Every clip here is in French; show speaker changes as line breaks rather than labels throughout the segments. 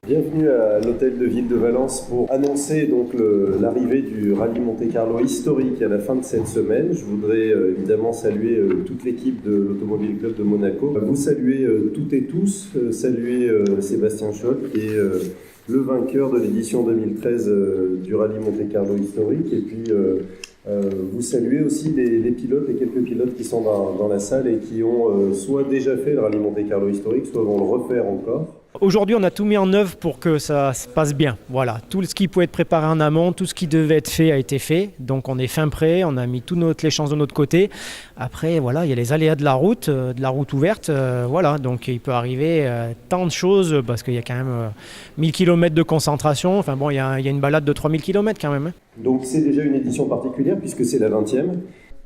Bienvenue à l'hôtel de ville de Valence pour annoncer donc l'arrivée du rallye Monte-Carlo historique à la fin de cette semaine. Je voudrais évidemment saluer toute l'équipe de l'Automobile Club de Monaco. Vous saluer toutes et tous, saluer Sébastien Scholl qui est le vainqueur de l'édition 2013 du rallye Monte-Carlo historique, et puis vous saluez aussi les pilotes, les quelques pilotes qui sont dans la salle et qui ont soit déjà fait le rallye Monte-Carlo historique, soit vont le refaire encore.
Aujourd'hui, on a tout mis en œuvre pour que ça se passe bien. Voilà, tout ce qui pouvait être préparé en amont, tout ce qui devait être fait a été fait. Donc on est fin prêt, on a mis toutes les chances de notre côté. Après, voilà, il y a les aléas de la route ouverte. Voilà, donc il peut arriver tant de choses parce qu'il y a quand même 1000 km de concentration. Enfin bon, il y a une balade de 3000 km quand même.
Donc c'est déjà une édition particulière puisque c'est la 20e.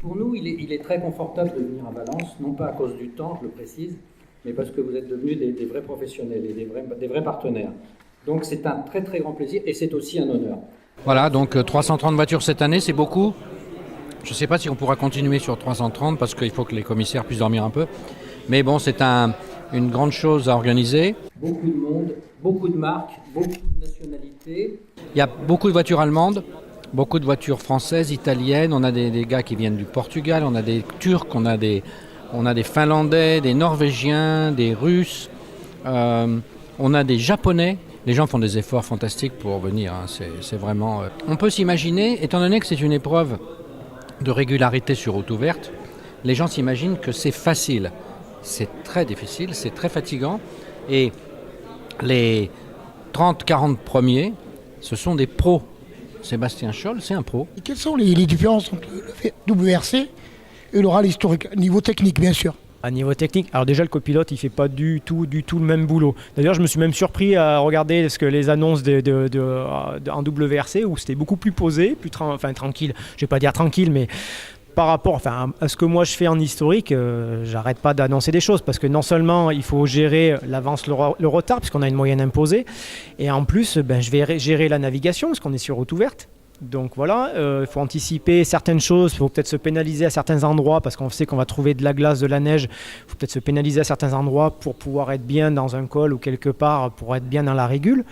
Pour nous, il est très confortable de venir à Valence, non pas à cause du temps, je le précise, mais parce que vous êtes devenus des vrais professionnels et des vrais partenaires. Donc c'est un très très grand plaisir et c'est aussi un honneur.
Voilà, donc 330 voitures cette année, c'est beaucoup. Je ne sais pas si on pourra continuer sur 330 parce qu'il faut que les commissaires puissent dormir un peu. Mais bon, c'est une grande chose à organiser.
Beaucoup de monde, beaucoup de marques, beaucoup de nationalités.
Il y a beaucoup de voitures allemandes, beaucoup de voitures françaises, italiennes. On a des gars qui viennent du Portugal, on a des Turcs, on a des Finlandais, des Norvégiens, des Russes, on a des Japonais. Les gens font des efforts fantastiques pour venir, hein. C'est vraiment... On peut s'imaginer, étant donné que c'est une épreuve de régularité sur route ouverte, les gens s'imaginent que c'est facile. C'est très difficile, c'est très fatigant. Et les 30-40 premiers, ce sont des pros. Sébastien Scholl, c'est un pro.
Et quelles sont les différences entre le WRC et le rallye historique, niveau technique bien sûr?
À niveau technique, alors déjà le copilote il fait pas du tout le même boulot. D'ailleurs je me suis même surpris à regarder les annonces en WRC où c'était beaucoup plus posé, tranquille. Je vais pas dire tranquille, mais par rapport à ce que moi je fais en historique, j'arrête pas d'annoncer des choses parce que non seulement il faut gérer l'avance, le retard puisqu'on a une moyenne imposée, et en plus je vais gérer la navigation parce qu'on est sur route ouverte. Donc voilà, il faut anticiper certaines choses, il faut peut-être se pénaliser à certains endroits parce qu'on sait qu'on va trouver de la glace, de la neige. Il faut peut-être se pénaliser à certains endroits pour pouvoir être bien dans un col ou quelque part pour être bien dans la régule.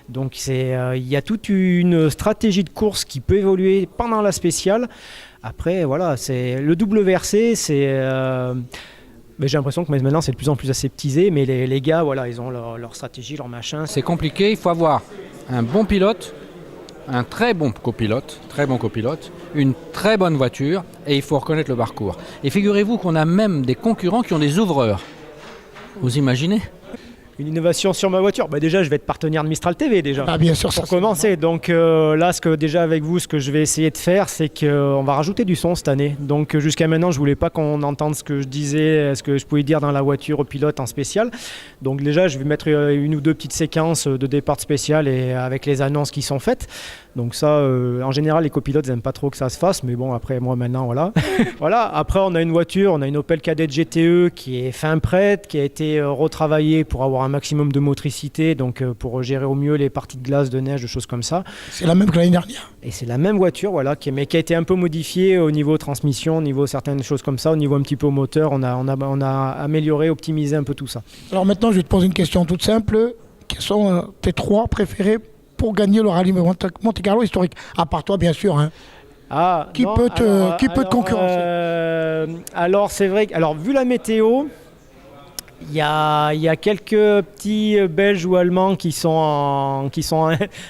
Donc il y a toute une stratégie de course qui peut évoluer pendant la spéciale. Après voilà, c'est le WRC, j'ai l'impression que maintenant c'est de plus en plus aseptisé, mais les gars, voilà, ils ont leur stratégie, leur machin.
C'est compliqué, il faut avoir un bon pilote, un très bon copilote, une très bonne voiture, et il faut reconnaître le parcours. Et figurez-vous qu'on a même des concurrents qui ont des ouvreurs. Vous imaginez ?
Une innovation sur ma voiture, déjà je vais être partenaire de Mistral TV déjà.
Ah bien sûr,
pour commencer. Donc là, déjà avec vous, ce que je vais essayer de faire, c'est qu'on va rajouter du son cette année. Donc jusqu'à maintenant, je voulais pas qu'on entende ce que je disais, ce que je pouvais dire dans la voiture au pilote en spécial. Donc déjà, je vais mettre une ou deux petites séquences de départ spécial et avec les annonces qui sont faites. Donc ça, en général, les copilotes n'aiment pas trop que ça se fasse, mais bon, après, moi, maintenant, voilà. Voilà. Après, on a une voiture, on a une Opel Kadett GTE qui est fin prête, qui a été retravaillée pour avoir un maximum de motricité, donc pour gérer au mieux les parties de glace, de neige, de choses comme ça.
C'est la même que l'année dernière.
Et c'est la même voiture, voilà, mais qui a été un peu modifiée au niveau transmission, au niveau certaines choses comme ça, au niveau un petit peu moteur, on a amélioré, optimisé un peu tout ça.
Alors maintenant, je vais te poser une question toute simple. Quels sont tes trois préférés pour gagner le rallye Monte-Carlo historique? À part toi, bien sûr. Hein. Qui peut te concurrencer?
Alors, c'est vrai que, vu la météo, il y a quelques petits Belges ou Allemands qui sont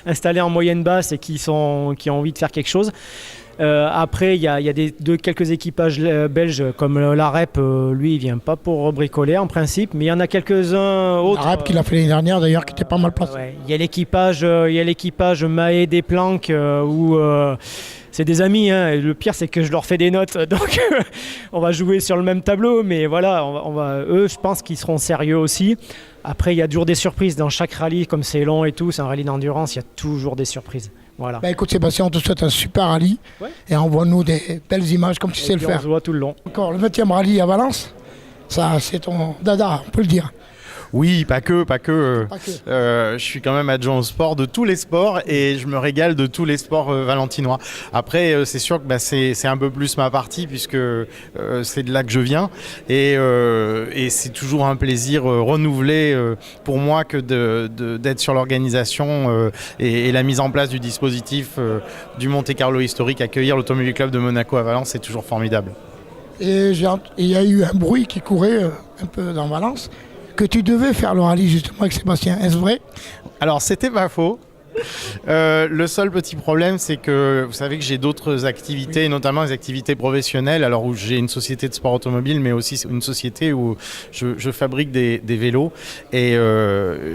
installés en moyenne basse et qui ont envie de faire quelque chose. Après, il y a quelques équipages belges comme la REP, lui il vient pas pour bricoler en principe, mais il y en a quelques-uns autres.
La REP qui l'a fait l'année dernière d'ailleurs, qui était pas mal placé.
Ouais. Il y a l'équipage Mahé des Planques où c'est des amis, hein, et le pire c'est que je leur fais des notes, donc on va jouer sur le même tableau, mais voilà, eux je pense qu'ils seront sérieux aussi. Après il y a toujours des surprises dans chaque rallye, comme c'est long et tout, c'est un rallye d'endurance, il y a toujours des surprises. Voilà.
Écoute Sébastien, on te souhaite un super rallye, et envoie-nous des belles images comme tu sais le faire.
On se voit tout le long.
Encore le 20e rallye à Valence, ça c'est ton dada, on peut le dire.
Oui, pas que. Je suis quand même adjoint au sport de tous les sports et je me régale de tous les sports valentinois. Après, c'est sûr que c'est un peu plus ma partie puisque c'est de là que je viens et c'est toujours un plaisir renouvelé pour moi que d'être sur l'organisation et la mise en place du dispositif du Monte Carlo historique. Accueillir l'Automobile Club de Monaco à Valence, c'est toujours formidable.
Et il y a eu un bruit qui courait un peu dans Valence, que tu devais faire le rallye justement avec Sébastien. Est-ce vrai?
Alors, c'était pas faux. Le seul petit problème, c'est que vous savez que j'ai d'autres activités, notamment des activités professionnelles, alors où j'ai une société de sport automobile, mais aussi une société où je fabrique des vélos. Et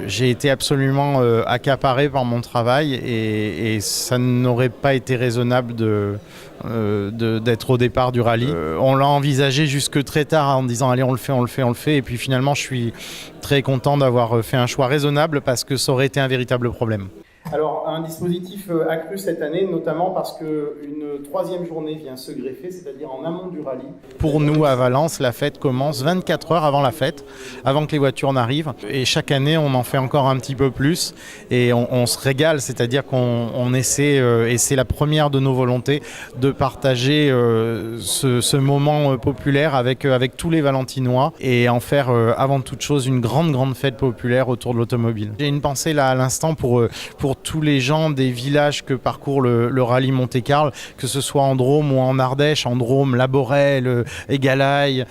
j'ai été absolument accaparé par mon travail et ça n'aurait pas été raisonnable d'être au départ du rallye. On l'a envisagé jusque très tard en disant allez on le fait et puis finalement je suis très content d'avoir fait un choix raisonnable parce que ça aurait été un véritable problème.
Alors, un dispositif accru cette année, notamment parce qu'une troisième journée vient se greffer, c'est-à-dire en amont du rallye.
Pour nous, à Valence, la fête commence 24 heures avant la fête, avant que les voitures n'arrivent. Et chaque année, on en fait encore un petit peu plus. Et on se régale, c'est-à-dire qu'on essaie, et c'est la première de nos volontés, de partager ce moment populaire avec tous les Valentinois et en faire avant toute chose une grande fête populaire autour de l'automobile. J'ai une pensée là à l'instant pour tous les gens des villages que parcourt le rallye Monte-Carlo, que ce soit en Drôme ou en Ardèche, en Drôme, Laborel, Égalaï,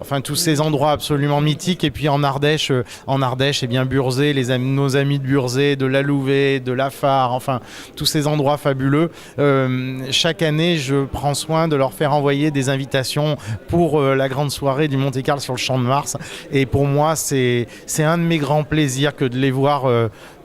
enfin tous ces endroits absolument mythiques. Et puis en Ardèche, eh bien Burzet, nos amis de Burzet, de la Louvet, de la Phare, enfin tous ces endroits fabuleux. Chaque année, je prends soin de leur faire envoyer des invitations pour la grande soirée du Monte-Carlo sur le Champ de Mars. Et pour moi, c'est un de mes grands plaisirs que de les voir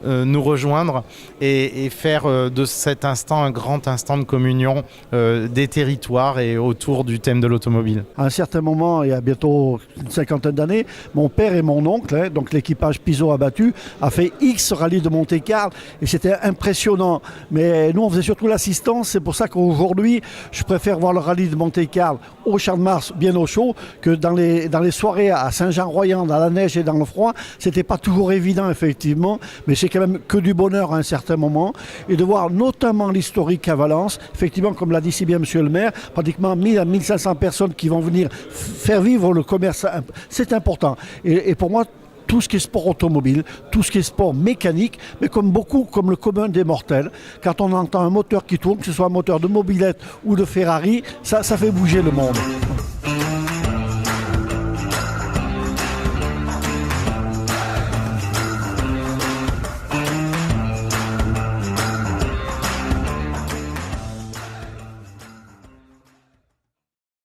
nous rejoindre et faire de cet instant un grand instant de communion des territoires et autour du thème de l'automobile.
À un certain moment, il y a bientôt une cinquantaine d'années, mon père et mon oncle, donc l'équipage Piso abattu, a fait X rallye de Monte-Carlo et c'était impressionnant. Mais nous, on faisait surtout l'assistance. C'est pour ça qu'aujourd'hui, je préfère voir le rallye de Monte-Carlo au Champ de Mars, bien au chaud, que dans les soirées à Saint-Jean-Royans, dans la neige et dans le froid. C'était pas toujours évident, effectivement, mais c'est quand même que du bonheur à un certain moment. Et de voir notamment l'historique à Valence, effectivement, comme l'a dit si bien monsieur le maire, pratiquement 1000 à 1500 personnes qui vont venir faire vivre le commerce, c'est important. Et pour moi, tout ce qui est sport automobile, tout ce qui est sport mécanique, mais comme le commun des mortels, quand on entend un moteur qui tourne, que ce soit un moteur de mobilette ou de Ferrari, ça fait bouger le monde.